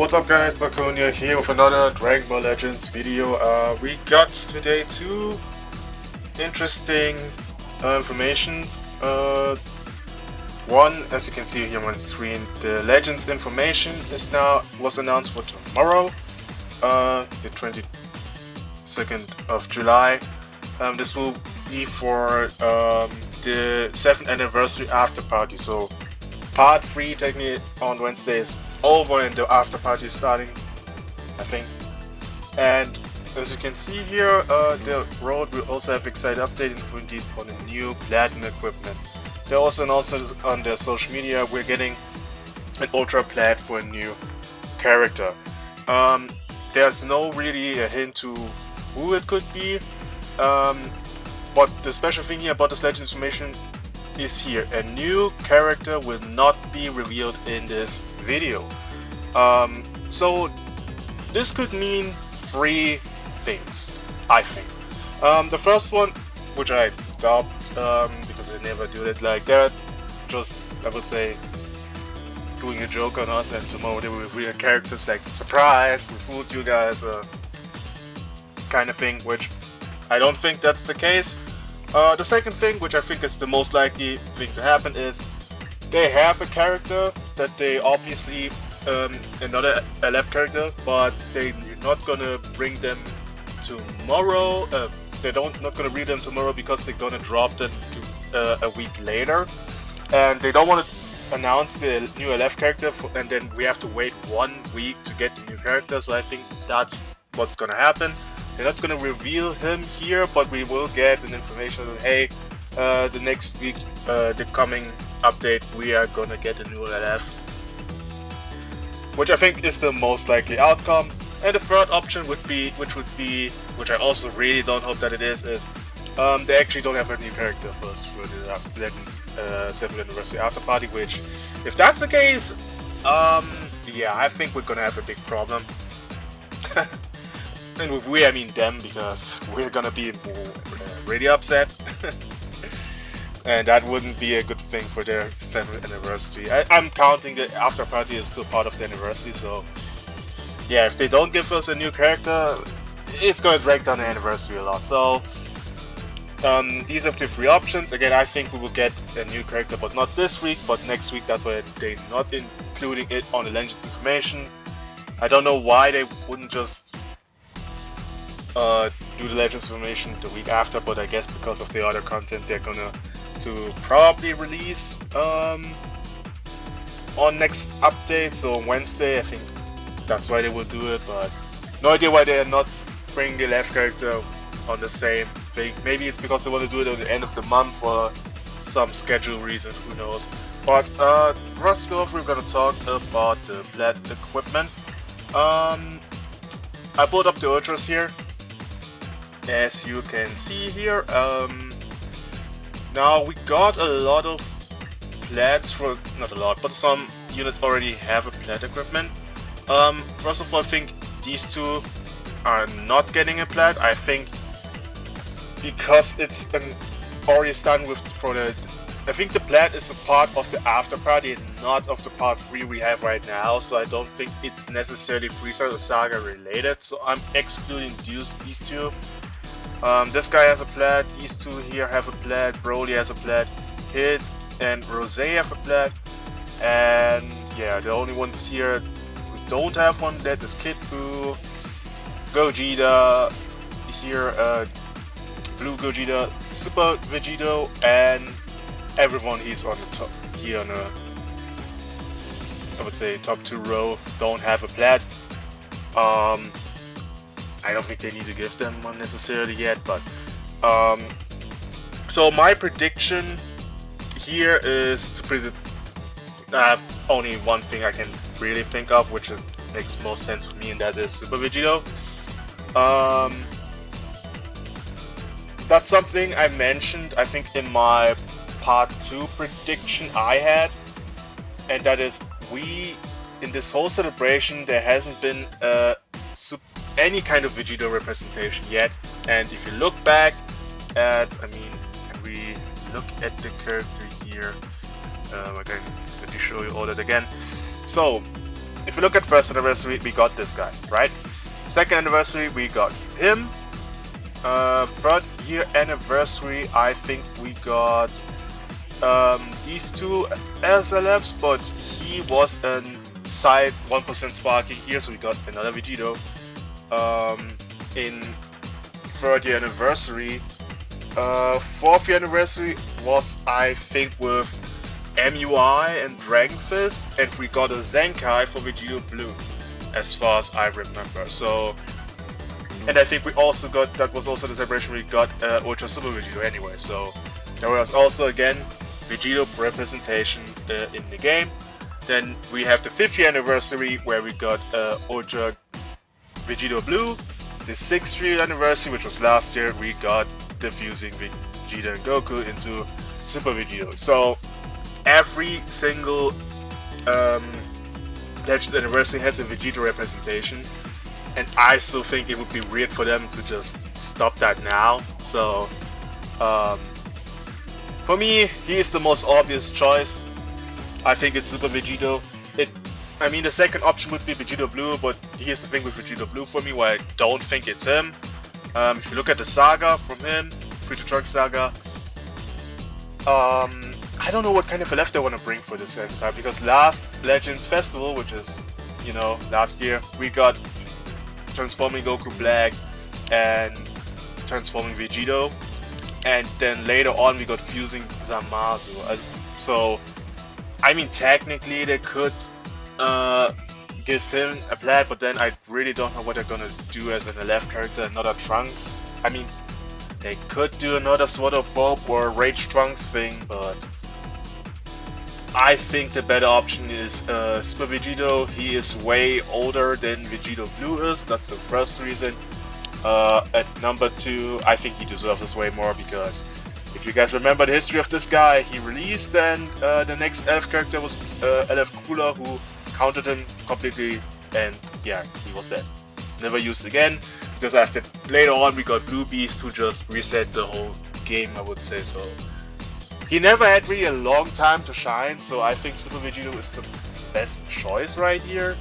What's up guys, Draconia here with another Dragon Ball Legends video. We got today two interesting informations. One, as you can see here on the screen, the Legends information was announced for tomorrow, the 22nd of July. This will be for the 7th anniversary after party. So part 3 technically on Wednesday is over and the after party is starting, I think. And as you can see here, the road will also have exciting update info deeds on the new Platinum equipment. They also announced on their social media we're getting an Ultra Plat for a new character. There's no really a hint to who it could be, but the special thing here about this Legends information is here. A new character will not be revealed in this video. So this could mean 3 things, I think. The first one, which I doubt, because they never do it like that, just, I would say, doing a joke on us, and tomorrow they will reveal characters like, surprise, we fooled you guys, kind of thing, which I don't think that's the case. The second thing, which I think is the most likely thing to happen, is they have a character that they obviously, another LF character, but they're not gonna bring them tomorrow. They're not gonna bring them tomorrow because they're gonna drop them a week later, and they don't want to announce the new LF character and then we have to wait 1 week to get the new character. So I think that's what's gonna happen. They're not going to reveal him here, but we will get an information that, hey, the next week, the coming update, we are going to get a new LF. Which I think is the most likely outcome. And the third option would be, which I also really don't hope that it is they actually don't have a new character first for the Legends 7th anniversary after party, which, if that's the case, yeah, I think we're going to have a big problem. And with we, I mean them, because we're gonna be really upset. And that wouldn't be a good thing for their 7th anniversary. I'm counting the after party is still part of the anniversary, so yeah, if they don't give us a new character, it's gonna drag down the anniversary a lot. So these are the 3 options. Again, I think we will get a new character, but not this week, but next week. That's why they're not including it on the Legends information. I don't know why they wouldn't just do the Legends information the week after, but I guess because of the other content they're gonna probably release on next update, so on Wednesday. I think that's why they will do it, but no idea why they are not bringing the left character on the same thing. Maybe it's because they want to do it at the end of the month for some schedule reason, who knows. But first off, we're gonna talk about the Plat equipment. I pulled up the ultras here. As you can see here, now we got a lot of Plats for, not a lot, but some units already have a Plat equipment. First of all, I think these 2 are not getting a Plat. I think because it's already done with I think the Plat is a part of the after party and not of the part 3 we have right now, so I don't think it's necessarily Freezer or Saga related, so I'm excluding these 2. This guy has a Plat, these 2 here have a Plat, Broly has a Plat, Hit and Rose have a Plat, and yeah, the only ones here who don't have one, that is Kid Buu, Gogeta, here Blue Gogeta, Super Vegito, and everyone is on the top here on a, I would say, top 2 row don't have a Plat. I don't think they need to give them one necessarily yet, but so my prediction here is to predict. I have only one thing I can really think of, which makes most sense for me, and that is Super Vegito. That's something I mentioned, I think, in my part 2 prediction I had, and that is, in this whole celebration there hasn't been any kind of Vegito representation yet. And if you look back at, can we look at the character here? Again, let me show you all that again. So if you look at first anniversary, we got this guy, right? Second anniversary, we got him. Third year anniversary, I think we got these two SLFs, but he was an side 1% sparking here, so we got another Vegito. In third year anniversary, fourth year anniversary was, I think, with MUI and Dragon Fist, and we got a Zenkai for Vegito Blue, as far as I remember. So, and I think we also got, that was also the celebration we got Ultra Super Vegito anyway. So there was also again Vegito representation in the game. Then we have the 5th year anniversary where we got Ultra Vegito Blue. The 6th year anniversary, which was last year, we got diffusing Vegeta and Goku into Super Vegito. So every single Legends anniversary has a Vegeta representation, and I still think it would be weird for them to just stop that now. So for me, he is the most obvious choice. I think it's Super Vegito. I mean, the second option would be Vegito Blue, but here's the thing with Vegito Blue for me, why I don't think it's him. If you look at the saga from him, Free to Trunks saga, I don't know what kind of a left they want to bring for this episode, because last Legends Festival, which is, you know, last year, we got Transforming Goku Black and Transforming Vegito, and then later on we got Fusing Zamasu. So, I mean, technically they could give him a Plat, but then I really don't know what they're gonna do as an LF character, another Trunks. I mean, they could do another Sword of Hope or Rage Trunks thing, but I think the better option is Super Vegito. He is way older than Vegito Blue is, that's the first reason. At number 2, I think he deserves this way more, because if you guys remember the history of this guy, he released, and the next LF character was LF Cooler, who countered him completely, and yeah, he was dead. Never used again, because after later on we got Blue Beast, who just reset the whole game, I would say. So he never had really a long time to shine, so I think Super Vegito is the best choice right here.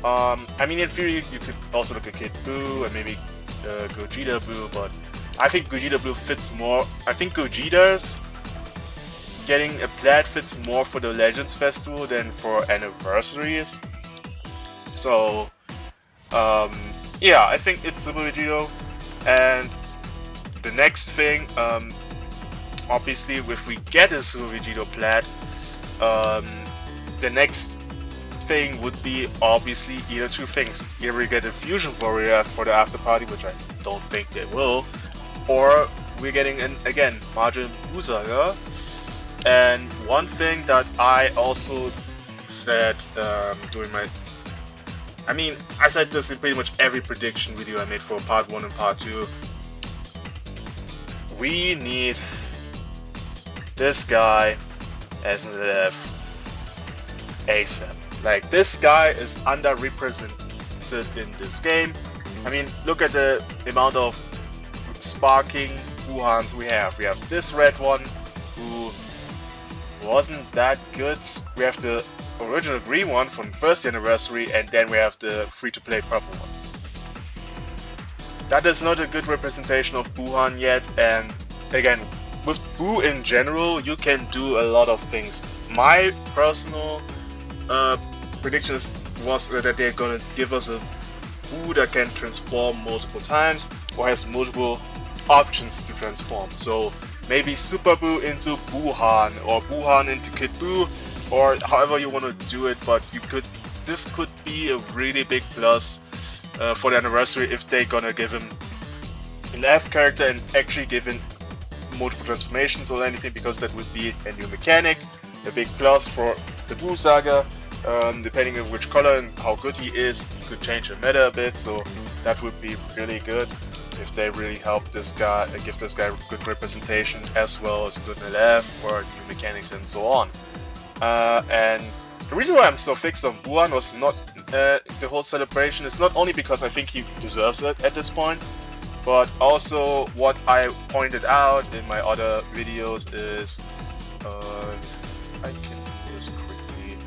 I mean, in theory you could also look at Kid Buu and maybe Gogeta Blue, but I think Gogeta Blue fits more. I think Gogeta's getting a Plat fits more for the Legends Festival than for anniversaries. So yeah, I think it's Super Vegito. And the next thing, obviously if we get a Super Vegito Plat, the next thing would be obviously either two things. Either we get a Fusion Warrior for the after party, which I don't think they will, or we're getting an, again, Majin Buu Saga. And one thing that I also said during my, I mean, I said this in pretty much every prediction video I made for part 1 and part 2. We need this guy as an LF ASAP. Like, this guy is underrepresented in this game. I mean, look at the amount of sparking Wuhans we have. We have this red one, who wasn't that good. We have the original green one from first anniversary, and then we have the free-to-play purple one. That is not a good representation of Wuhan yet, and again, with Buu in general, you can do a lot of things. My personal prediction was that they're gonna give us a Buu that can transform multiple times, or has multiple options to transform. So maybe Super Buu into Buuhan, or Buuhan into Kid Buu, or however you want to do it. But you could, this could be a really big plus for the anniversary if they're gonna give him an F character and actually give him multiple transformations or anything, because that would be a new mechanic, a big plus for the Buu Saga. Depending on which color and how good he is, he could change the meta a bit, so that would be really good if they really help this guy, give this guy good representation as well as good LF or new mechanics and so on. And the reason why I'm so fixed on Buuhan was not the whole celebration is not only because I think he deserves it at this point, but also what I pointed out in my other videos is I can do this quickly.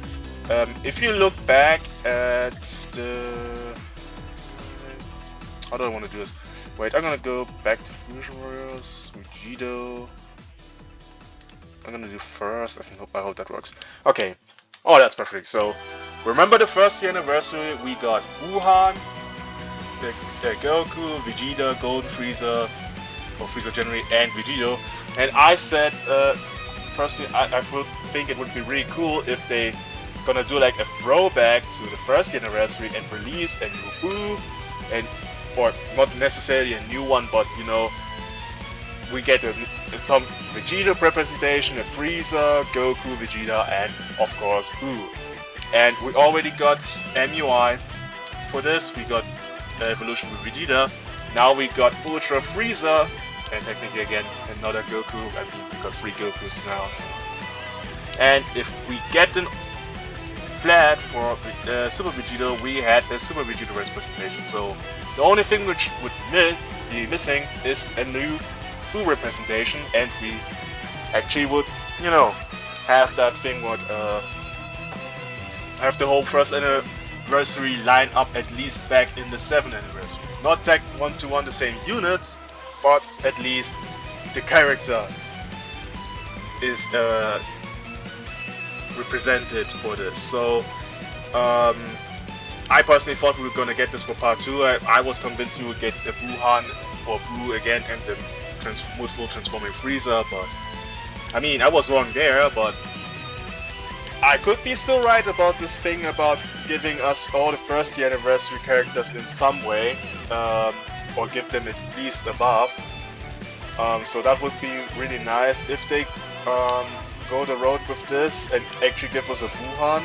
If you look back at the... How do I want to do this? Wait, I'm gonna go back to Fusion Warriors, Vegito. I'm gonna do first. I hope that works. Okay. Oh, that's perfect. So, remember the first year anniversary? We got Wuhan, the Goku, Vegeta, Golden Frieza, or Frieza Generally, and Vegito. And I said, personally, I would think it would be really cool if they gonna do like a throwback to the first year anniversary and release a new Buu, and or not necessarily a new one, but you know, we get some Vegeta representation, a Frieza, Goku, Vegeta, and of course Buu. And we already got MUI for this. We got Evolution with Vegeta. Now we got Ultra Frieza, and technically again another Goku. I mean, we got 3 Gokus now. So. And if we get an Plat for Super Vegeta, we had a Super Vegeta representation. So the only thing which would be missing is a new Buu representation, and we actually would, you know, have that thing would have the whole first anniversary line up at least back in the 7th anniversary. Not tag 1-to-1 the same units, but at least the character is represented for this. So I personally thought we were gonna get this for part 2. I was convinced we would get the Wuhan or Buu again and the multiple transforming Frieza, but I mean, I was wrong there, but I could be still right about this thing about giving us all the first year anniversary characters in some way, or give them at least a buff. So that would be really nice if they go the road with this and actually give us a Wuhan.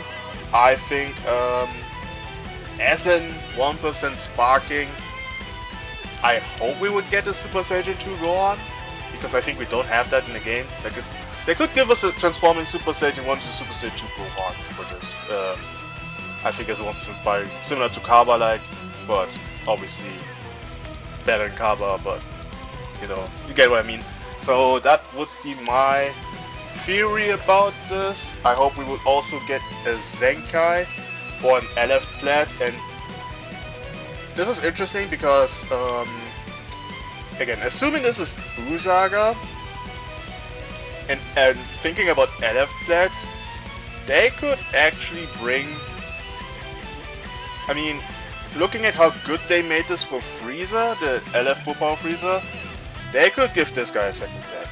I think as in 1% sparking, I hope we would get a Super Saiyan 2 Gohan, because I think we don't have that in the game. Because they could give us a transforming Super Saiyan 1 to Super Saiyan 2 Gohan for this. I think as a 1% sparking, similar to Kaba like, but obviously better than Kaba, but you know, you get what I mean. So that would be my theory about this. I hope we would also get a Zenkai or an LF Plat, and this is interesting because, again, assuming this is Buu Saga, and thinking about LF Plats, they could actually bring... I mean, looking at how good they made this for Frieza, the LF Full Power Frieza, they could give this guy a second Plat.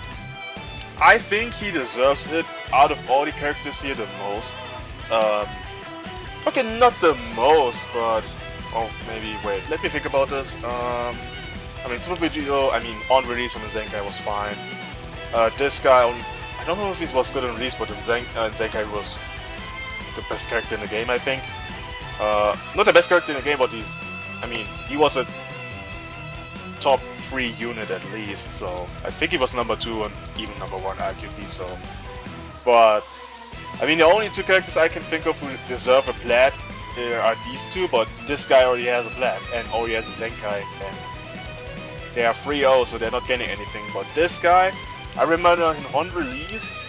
I think he deserves it out of all the characters here the most. Okay, not the most, but... Oh, maybe, wait, let me think about this. I mean, Super Vegito, I mean, on release on the Zenkai was fine. This guy, I don't know if he was good on release, but in Zenkai was the best character in the game, I think. Not the best character in the game, but he was a top 3 unit at least, so I think he was number 2 and even number 1 arguably, so. But, I mean, the only 2 characters I can think of who deserve a Plat are these 2, but this guy already has a Plat and already has a Zenkai, and they are 3-0, so they're not getting anything. But this guy, I remember him on release,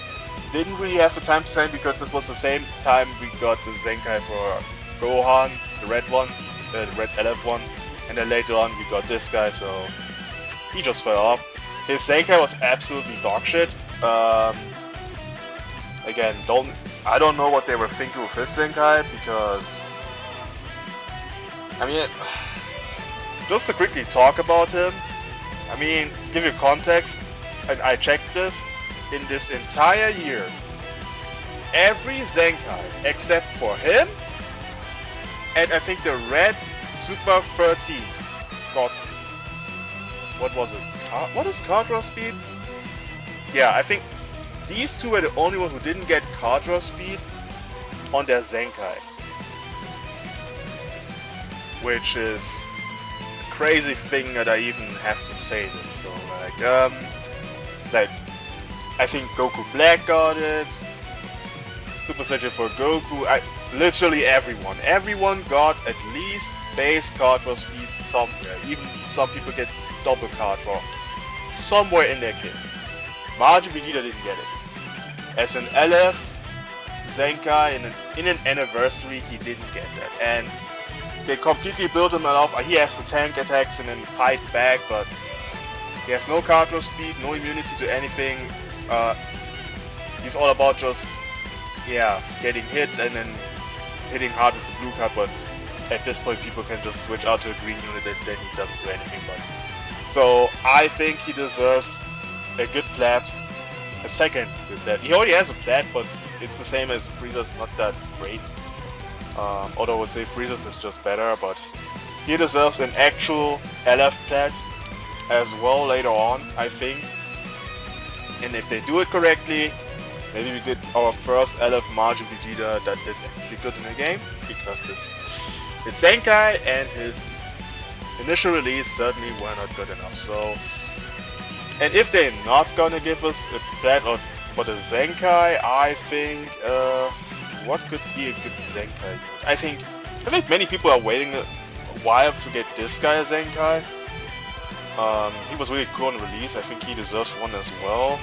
didn't really have the time to sign because this was the same time we got the Zenkai for Gohan, the red one, the red LF one, and then later on we got this guy, so he just fell off. His Zenkai was absolutely dogshit. Again, I don't know what they were thinking with his Zenkai, because I mean, just to quickly talk about him, I mean, give you context, and I checked this, in this entire year, every Zenkai except for him, and I think the red Super 13 got, what was it? What is card draw speed? Yeah, I think these 2 were the only ones who didn't get card draw speed on their Zenkai. Which is a crazy thing that I even have to say this. So like I think Goku Black got it, Super Saiyan for Goku, literally everyone got at least base card draw speed somewhere. Even some people get double card draw somewhere in their kit. Majin Vegeta didn't get it. As an LF, Zenkai in an anniversary, he didn't get that, and they completely built him off. He has the tank attacks and then fight back, but he has no counter speed, no immunity to anything. He's all about just, yeah, getting hit and then hitting hard with the blue card, but at this point people can just switch out to a green unit and then he doesn't do anything but. So I think he deserves a good Plat, a second good Plat. He already has a Plat, but it's the same as Frieza's, not that great. Although I would say Frieza's is just better, but he deserves an actual LF Plat as well later on, I think. And if they do it correctly, maybe we get our first LF Margin Vegeta that is actually good in the game, because this Zenkai and his initial release certainly were not good enough. So, and if they're not gonna give us a Plat or but a Zenkai, I think what could be a good Zenkai unit? I think many people are waiting a while to get this guy a Zenkai. He was really cool on release. I think he deserves one as well.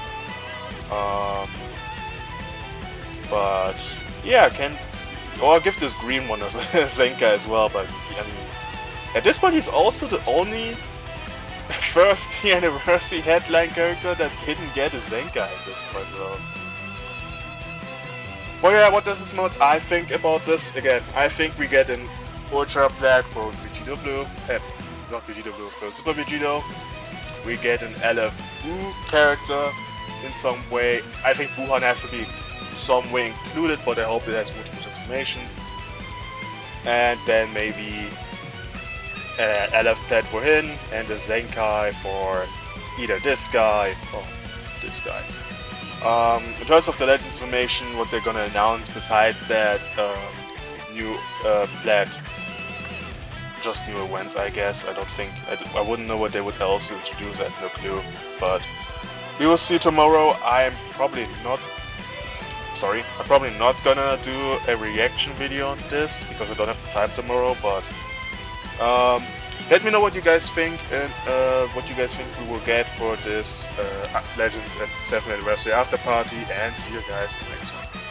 But yeah, I'll give this green one as a Zenkai as well. But I mean, at this point, he's also the only first anniversary headline character that didn't get a Zenkai at this point. So, well, yeah, what does this mod I think about this? Again, I think we get an Ultra Plat for Vegeta Blue, not Vegeta Blue, for Super Vegito. We get an LF Buu character in some way. I think Wuhan has to be some way included, but I hope it has multiple transformations. And then maybe LF Plat for him, and a Zenkai for either this guy or this guy. In terms of the Legends formation, what they're gonna announce besides that new Plat, just new events, I guess. I don't think, I wouldn't know what they would else introduce, I have no clue. But we will see tomorrow. I'm probably not gonna do a reaction video on this, because I don't have the time tomorrow, but let me know what you guys think, and what you guys think we will get for this Legends and 7th Anniversary After Party, and see you guys in the next one.